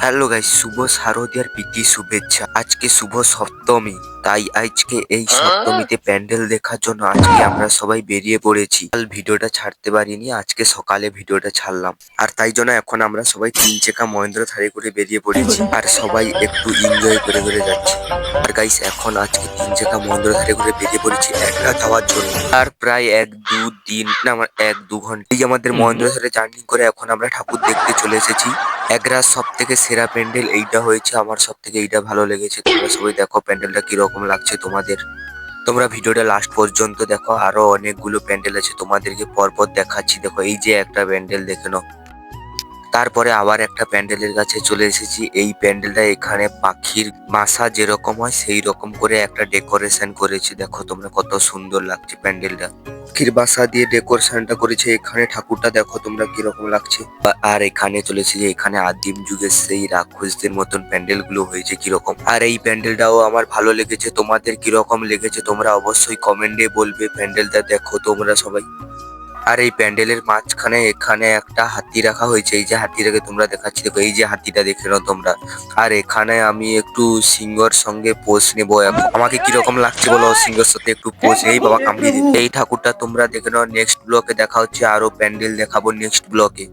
Hello guys, শুভ শারদিয়ার প্রীতি শুভেচ্ছা। আজকে শুভ সপ্তমী, তাই আজকে এই সপ্তমীতে প্যান্ডেল দেখার জন্য আজকে আমরা সবাই বেরিয়ে পড়েছি। কাল ভিডিওটা ছাড়তে পারিনি, আজকে সকালে ভিডিওটা ছাড়লাম। আর তাই জন্য এখন আমরা সবাই 3 চাকা মহেন্দ্র থারে করে বেরিয়ে পড়েছি আর সবাই একটু এনজয় করে করে যাচ্ছি। আর গাইস এখন আজকে 3 চাকা মহেন্দ্র ধারে করে বেরিয়ে পড়েছি একটা যাওয়ার জন্য। আর প্রায় 1-2 দিন না, আমার 1-2 ঘন্টা এই আমাদের মহেন্দ্র ধারে জার্নি করে এখন আমরা ঠাকুর দেখতে চলে এসেছি। একরার সব থেকে সেরা প্যান্ডেল এইটা হয়েছে, আমার সব থেকে এইটা ভালো লেগেছে। তোমরা সবাই দেখো প্যান্ডেলটা কিরকম লাগছে তোমাদের। তোমরা ভিডিওটা লাস্ট পর্যন্ত দেখো, আরো অনেকগুলো প্যান্ডেল আছে তোমাদেরকে পরপর দেখাচ্ছি। দেখো এই যে একটা প্যান্ডেল দেখে নাও। তারপরে আবার একটা প্যান্ডেলের কাছে চলে এসেছি। এই প্যান্ডেলটা এখানে পাখির বাসা যেরকম হয় সেই রকম করে একটা ডেকোরেশন করেছে। দেখো তোমরা কত সুন্দর লাগছে প্যান্ডেলটা, পাখির বাসা দিয়ে ডেকোরেশনটা করেছে। এখানে ঠাকুরটা দেখো তোমরা কিরকম লাগছে। আর এখানে চলেছে যে এখানে আদিম যুগের সেই রাক্ষসদের মতন প্যান্ডেল গুলো হয়েছে কিরকম। আর এই প্যান্ডেলটাও আমার ভালো লেগেছে। তোমাদের কিরকম লেগেছে তোমরা অবশ্যই কমেন্টে বলবে। প্যান্ডেলটা দেখো তোমরা সবাই। আর এই প্যান্ডেলের মাঝখানে এখানে একটা হাতি রাখা হয়েছে। এই যে হাতিটাকে তোমরা দেখাচ্ছি, দেখো এই যে হাতিটা দেখে নাও তোমরা। আর এখানে আমি একটু সিংহর সঙ্গে পোজ নেবো এখন। আমাকে কিরকম লাগছে বলো সিংহর সাথে একটু পোজ। এই বাবা কামড়িয়ে দিল। এই ঠাকুরটা তোমরা দেখে নাও। নেক্সট ব্লকে দেখা হচ্ছে, আরো প্যান্ডেল দেখাবো নেক্সট ব্লকে।